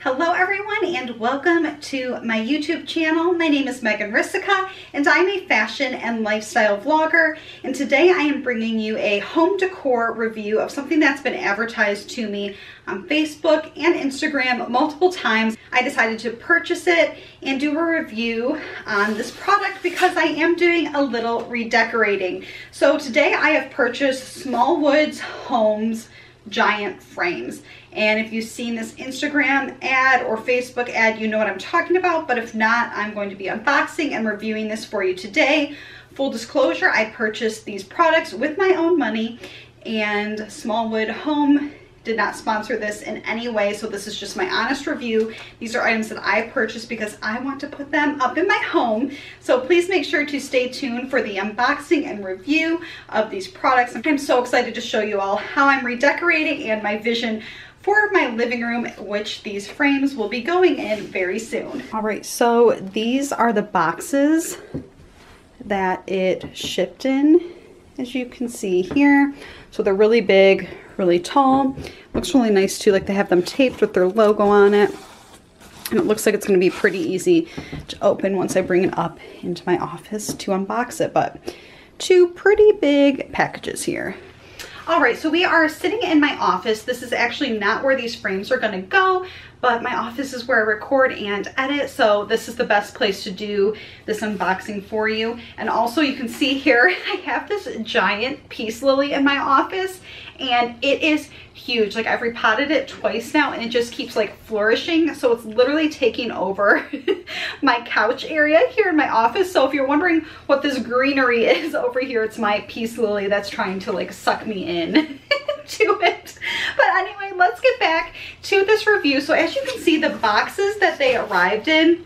Hello everyone and welcome to my YouTube channel. My name is Megan Rissica and I'm a fashion and lifestyle vlogger, and today I am bringing you a home decor review of something that's been advertised to me on Facebook and Instagram multiple times. I decided to purchase it and do a review on this product because I am doing a little redecorating. So today I have purchased Smallwood's Homes giant frames, and if you've seen this Instagram ad or Facebook ad, you know what I'm talking about, but if not, I'm going to be unboxing and reviewing this for you today. Full disclosure, I purchased these products with my own money, and Smallwood Home did not sponsor this in any way, so this is just my honest review. These are items that I purchased because I want to put them up in my home, so please make sure to stay tuned for the unboxing and review of these products. I'm so excited to show you all how I'm redecorating and my vision for my living room, which these frames will be going in very soon. All right, so these are the boxes that it shipped in, as you can see here. So they're really big, really tall. Looks really nice too, like they have them taped with their logo on it. And it looks like it's gonna be pretty easy to open once I bring it up into my office to unbox it, but two pretty big packages here. All right, so we are sitting in my office. This is actually not where these frames are gonna go, but my office is where I record and edit, so this is the best place to do this unboxing for you. And also you can see here, I have this giant peace lily in my office, and it is huge. Like, I've repotted it twice now and it just keeps like flourishing, so it's literally taking over my couch area here in my office. So if you're wondering what this greenery is over here, it's my peace lily that's trying to like suck me in to it. But anyway, let's get back to this review. So as you can see, the boxes that they arrived in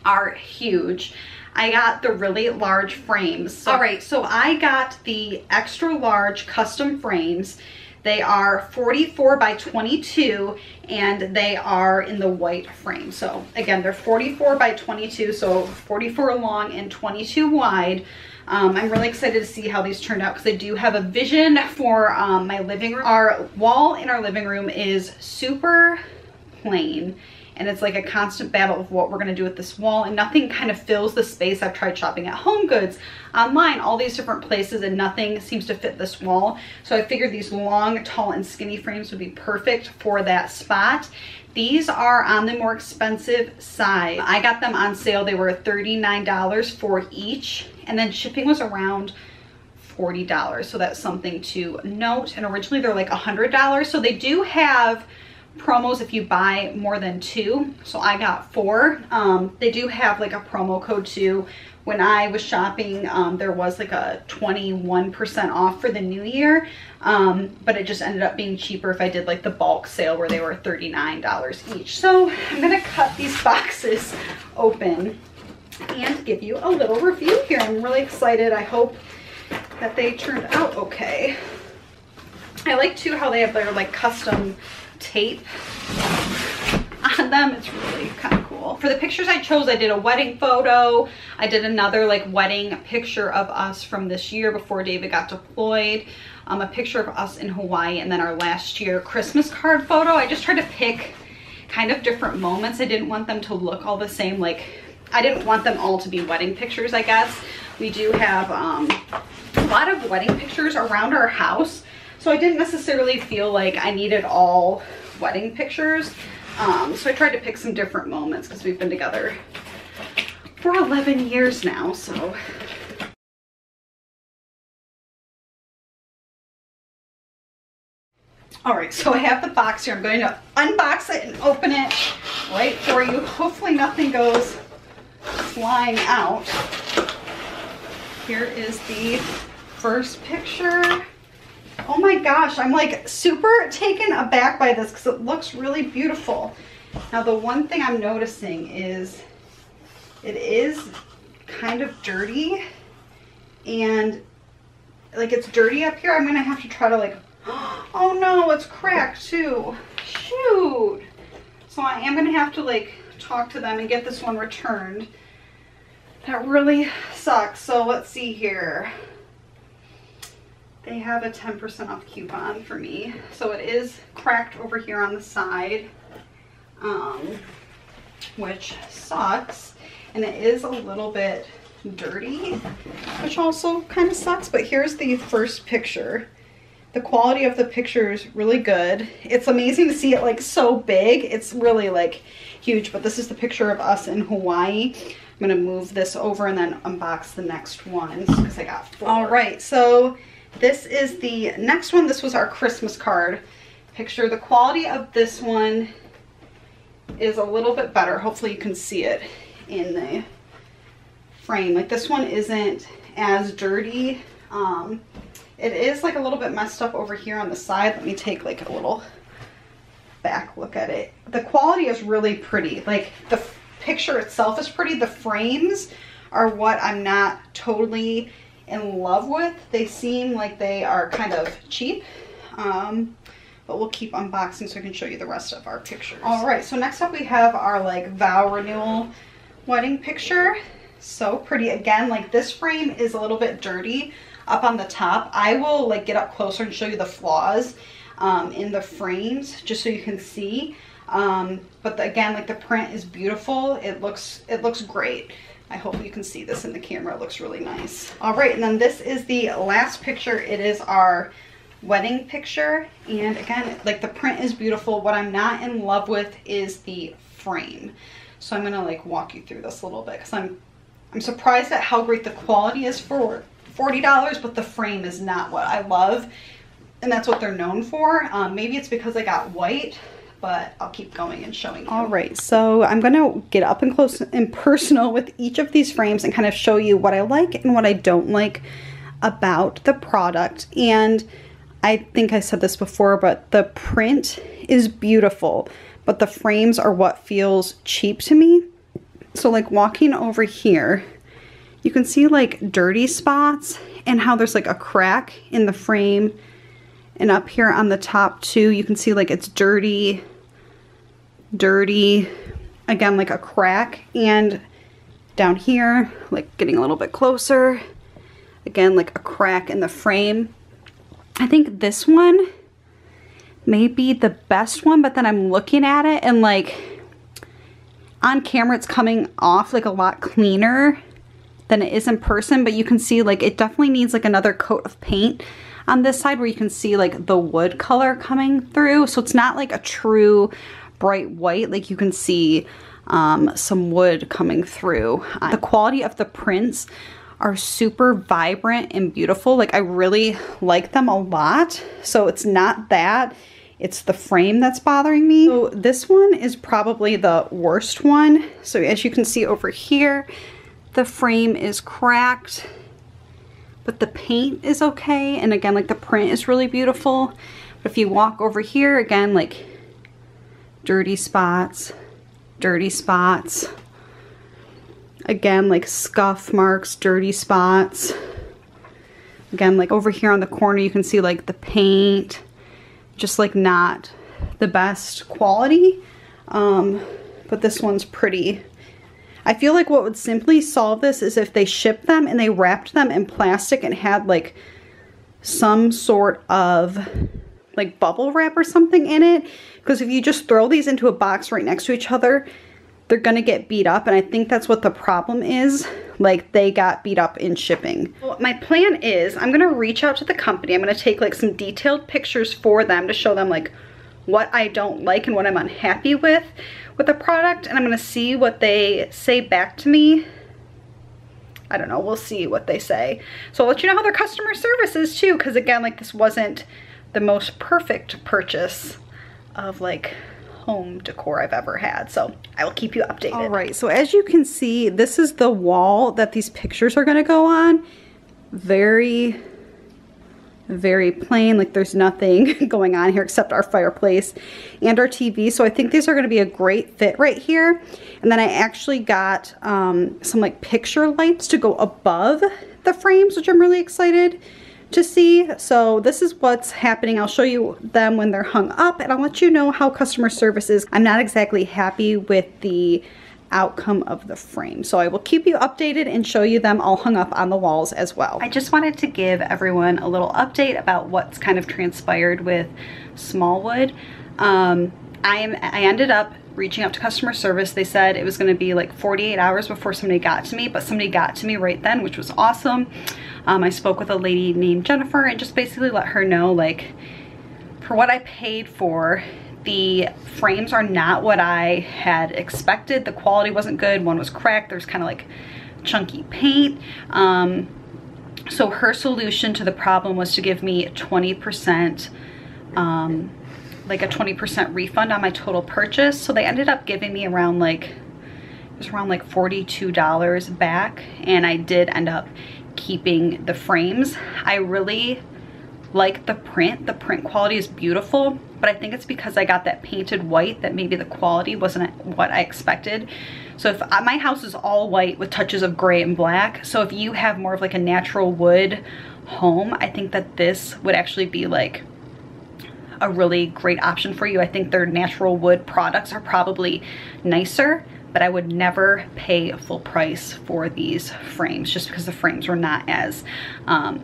are huge. I got the really large frames. All right, so I got the extra large custom frames. They are 44 by 22 and they are in the white frame. So again, they're 44 by 22, so 44 long and 22 wide. I'm really excited to see how these turned out because I do have a vision for my living room. Our wall in our living room is super plain, and it's like a constant battle of what we're gonna do with this wall, and nothing kind of fills the space. I've tried shopping at Home Goods, online, all these different places, and nothing seems to fit this wall. So I figured these long, tall, and skinny frames would be perfect for that spot. These are on the more expensive side. I got them on sale. They were $39 for each, and then shipping was around $40. So that's something to note. And originally they're like $100. So they do have promos if you buy more than two. So I got 4. They do have like a promo code too. When I was shopping, there was like a 21% off for the new year, but it just ended up being cheaper if I did like the bulk sale where they were $39 each. So I'm gonna cut these boxes open and give you a little review here. I'm really excited. I hope that they turned out okay. I like too how they have their like custom tape on them. It's really kind of cool. For the pictures I chose, I did a wedding photo. I did another like wedding picture of us from this year before David got deployed. A picture of us in Hawaii, and then our last year Christmas card photo. I just tried to pick kind of different moments. I didn't want them to look all the same. Like, I didn't want them all to be wedding pictures, I guess. We do have a lot of wedding pictures around our house, so I didn't necessarily feel like I needed all wedding pictures. So I tried to pick some different moments because we've been together for 11 years now, so. All right, so I have the box here. I'm going to unbox it and open it right for you. Hopefully nothing goes flying out. Here is the first picture. Oh my gosh, I'm like super taken aback by this because it looks really beautiful. Now the one thing I'm noticing is it is kind of dirty, and like it's dirty up here. I'm gonna have to try to like, oh no, it's cracked too. Shoot. So I am gonna have to like talk to them and get this one returned. That really sucks. So let's see here. They have a 10% off coupon for me. So it is cracked over here on the side. which sucks. And it is a little bit dirty, which also kind of sucks. But here's the first picture. The quality of the picture is really good. It's amazing to see it like so big. It's really like huge, but this is the picture of us in Hawaii. I'm gonna move this over and then unbox the next ones because I got 4. All right, so this is the next one. This was our Christmas card picture. The quality of this one is a little bit better. Hopefully you can see it in the frame. Like this one isn't as dirty. It is like a little bit messed up over here on the side. Let me take like a little back look at it. The quality is really pretty. Like the picture itself is pretty. The frames are what I'm not totally in love with. They seem like they are kind of cheap. But we'll keep unboxing so I can show you the rest of our pictures. All right, so next up we have our like vow renewal wedding picture. So pretty. Again, like this frame is a little bit dirty up on the top. I will like get up closer and show you the flaws in the frames just so you can see. But again, like the print is beautiful. It looks great. I hope you can see this in the camera. It looks really nice. All right, and then this is the last picture. It is our wedding picture, and again, like the print is beautiful. What I'm not in love with is the frame. So I'm gonna like walk you through this a little bit because I'm surprised at how great the quality is for $40, but the frame is not what I love, and that's what they're known for. Maybe it's because I got white, but I'll keep going and showing you. All right, so I'm gonna get up and close and personal with each of these frames and kind of show you what I like and what I don't like about the product. And I think I said this before, but the print is beautiful, but the frames are what feels cheap to me. So like walking over here, you can see like dirty spots and how there's like a crack in the frame, and up here on the top too, you can see like it's dirty, again, like a crack. And down here, like getting a little bit closer, again, like a crack in the frame. I think this one may be the best one, but then I'm looking at it and like on camera it's coming off like a lot cleaner than it is in person, but you can see like it definitely needs like another coat of paint on this side where you can see like the wood color coming through. So it's not like a true bright white, like you can see some wood coming through. The quality of the prints are super vibrant and beautiful. Like I really like them a lot. So it's not that, it's the frame that's bothering me. So this one is probably the worst one. So as you can see over here, the frame is cracked, but the paint is okay. And again, like the print is really beautiful. But if you walk over here, again, like dirty spots. Again, like scuff marks, dirty spots. Again, like over here on the corner, you can see like the paint, just like not the best quality. But this one's pretty. I feel like what would simply solve this is if they shipped them and they wrapped them in plastic and had like some sort of like bubble wrap or something in it. Because if you just throw these into a box right next to each other, they're gonna get beat up, and I think that's what the problem is. Like they got beat up in shipping. Well, my plan is I'm gonna reach out to the company. I'm gonna take like some detailed pictures for them to show them like what I don't like and what I'm unhappy with the product, and I'm gonna see what they say back to me. I don't know, we'll see what they say. So I'll let you know how their customer service is too, because again, like this wasn't the most perfect purchase of like home decor I've ever had, so I will keep you updated. All right, so as you can see, this is the wall that these pictures are going to go on. Very plain, like there's nothing going on here except our fireplace and our TV. So I think these are going to be a great fit right here. And then I actually got some like picture lights to go above the frames, which I'm really excited to see. So this is what's happening. I'll show you them when they're hung up, and I'll let you know how customer service is. I'm not exactly happy with the outcome of the frame, so I will keep you updated and show you them all hung up on the walls as well. I just wanted to give everyone a little update about what's kind of transpired with Smallwood. I ended up reaching out to customer service. They said it was going to be like 48 hours before somebody got to me, but somebody got to me right then, which was awesome. I spoke with a lady named Jennifer and just basically let her know, like, for what I paid for, the frames are not what I had expected. The quality wasn't good. One was cracked. There's kind of like chunky paint. So her solution to the problem was to give me 20%, like a 20% refund on my total purchase. So they ended up giving me around like, it was around like $42 back, and I did end up keeping the frames. I really like the print. The print quality is beautiful, but I think it's because I got that painted white that maybe the quality wasn't what I expected. So if my house is all white with touches of gray and black, so if you have more of like a natural wood home, I think that this would actually be like a really great option for you. I think their natural wood products are probably nicer, but I would never pay full price for these frames just because the frames were not as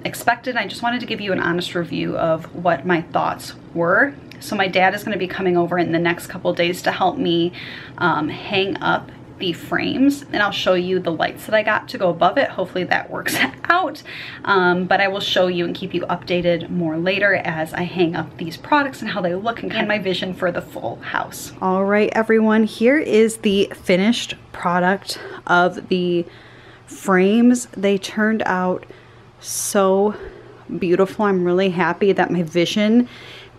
expected. I just wanted to give you an honest review of what my thoughts were. So my dad is going to be coming over in the next couple of days to help me hang up the frames, and I'll show you the lights that I got to go above it. Hopefully that works out, but I will show you and keep you updated more later as I hang up these products and how they look and kind of my vision for the full house. All right, everyone, here is the finished product of the frames. They turned out so beautiful. I'm really happy that my vision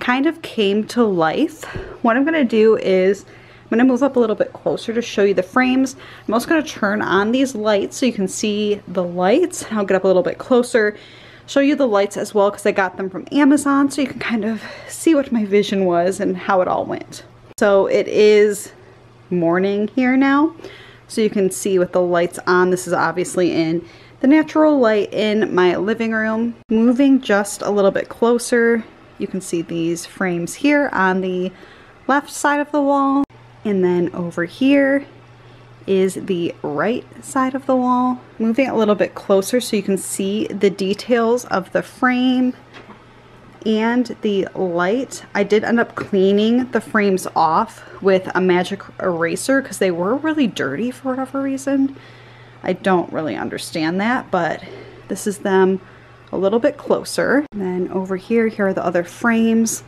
kind of came to life. What I'm gonna do is I'm gonna move up a little bit closer to show you the frames. I'm also gonna turn on these lights so you can see the lights. I'll get up a little bit closer, show you the lights as well, because I got them from Amazon, so you can kind of see what my vision was and how it all went. So it is morning here now, so you can see with the lights on. This is obviously in the natural light in my living room. Moving just a little bit closer, you can see these frames here on the left side of the wall. And then over here is the right side of the wall. Moving a little bit closer so you can see the details of the frame and the light. I did end up cleaning the frames off with a magic eraser because they were really dirty for whatever reason. I don't really understand that, but this is them a little bit closer. And then over here, here are the other frames.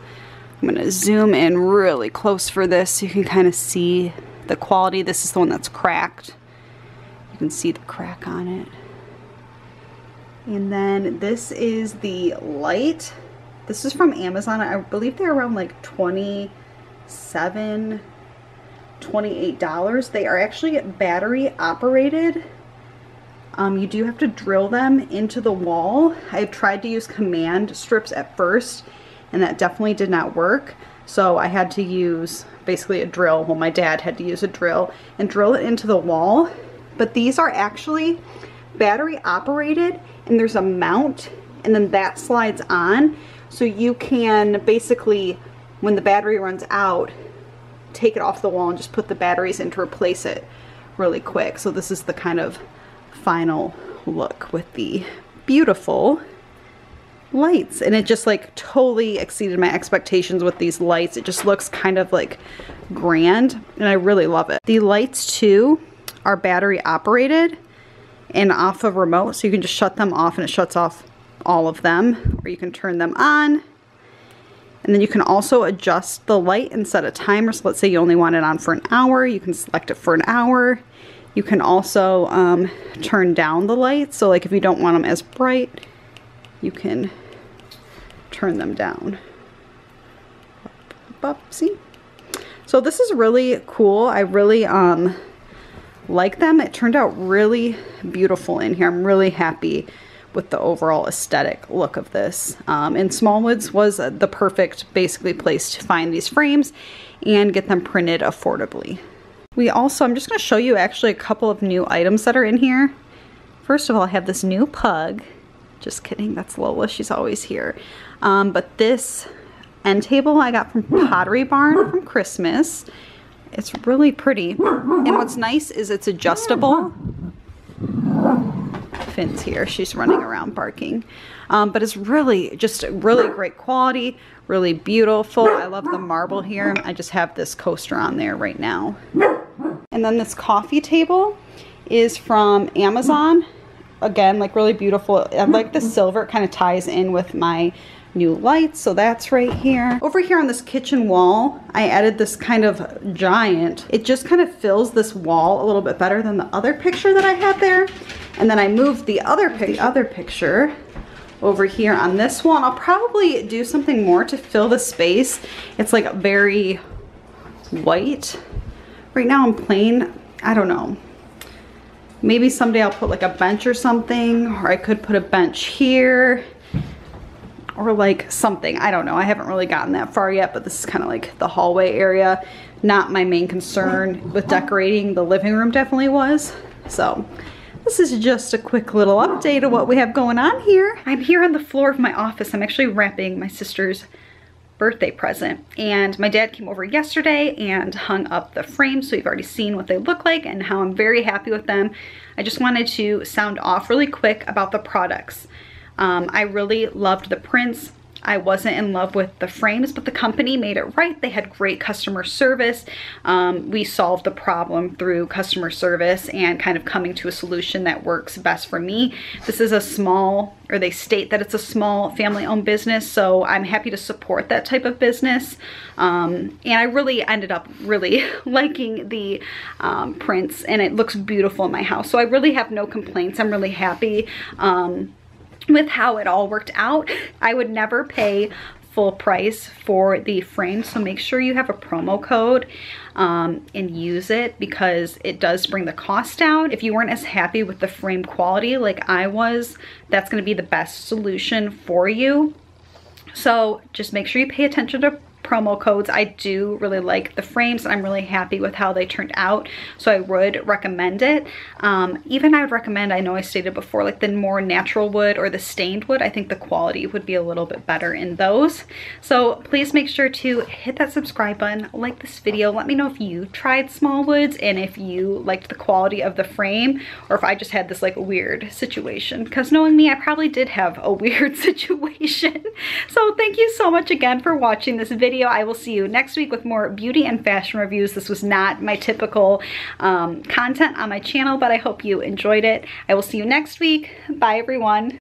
I'm gonna zoom in really close for this so you can kind of see the quality. This is the one that's cracked. You can see the crack on it. And then this is the light. This is from Amazon. I believe they're around like $27, $28. They are actually battery operated. You do have to drill them into the wall. I tried to use command strips at first, and that definitely did not work. So I had to use basically a drill. Well, my dad had to use a drill and drill it into the wall. But these are actually battery operated, and there's a mount, and then that slides on. So you can basically, when the battery runs out, take it off the wall and just put the batteries in to replace it really quick. So this is the kind of final look with the beautiful lights, and it just like totally exceeded my expectations with these lights. It just looks kind of like grand, and I really love it. The lights too are battery operated and off of remote, so you can just shut them off and it shuts off all of them, or you can turn them on. And then you can also adjust the light and set a timer. So let's say you only want it on for an hour, you can select it for an hour. You can also turn down the lights. So like if you don't want them as bright, you can turn them down. See? So this is really cool. I really like them. It turned out really beautiful in here. I'm really happy with the overall aesthetic look of this. And Smallwoods was the perfect basically place to find these frames and get them printed affordably. I'm just going to show you actually a couple of new items that are in here. First of all, I have this new pug. Just kidding, that's Lola, she's always here. But this end table I got from Pottery Barn from Christmas. It's really pretty. And what's nice is it's adjustable. Finn's here, she's running around. background barking. But it's really just really great quality, really beautiful. I love the marble here. I just have this coaster on there right now. And then this coffee table is from Amazon. Again, like really beautiful. I like the silver. It kind of ties in with my new lights, so that's right here. Over here on this kitchen wall, I added this kind of giant. It just kind of fills this wall a little bit better than the other picture that I had there. And then I moved the other picture over here on this one. I'll probably do something more to fill the space. It's like very white. Right now I'm plain. I don't know. Maybe someday I'll put like a bench or something, or I could put a bench here. Or like something, I don't know. I haven't really gotten that far yet, but this is kind of like the hallway area. Not my main concern with decorating. The living room definitely was. So this is just a quick little update of what we have going on here. I'm here on the floor of my office. I'm actually wrapping my sister's birthday present, and my dad came over yesterday and hung up the frames, so you've already seen what they look like and how I'm very happy with them. I just wanted to sound off really quick about the products. I really loved the prints. I wasn't in love with the frames, but the company made it right. They had great customer service. We solved the problem through customer service and kind of coming to a solution that works best for me. This is a small, or they state that it's a small family-owned business, so I'm happy to support that type of business. And I really ended up really liking the prints, and it looks beautiful in my house. So I really have no complaints. I'm really happy with how it all worked out. I would never pay full price for the frame, so make sure you have a promo code and use it, because it does bring the cost down. If you weren't as happy with the frame quality like I was, that's going to be the best solution for you. So just make sure you pay attention to promo codes. I do really like the frames, and I'm really happy with how they turned out, so I would recommend it. Even I would recommend, I know I stated before, like the more natural wood or the stained wood. I think the quality would be a little bit better in those. So please make sure to hit that subscribe button, like this video. Let me know if you tried Smallwoods and if you liked the quality of the frame, or if I just had this like weird situation, because knowing me, I probably did have a weird situation. So thank you so much again for watching this video. I will see you next week with more beauty and fashion reviews. This was not my typical content on my channel, but I hope you enjoyed it. I will see you next week. Bye, everyone.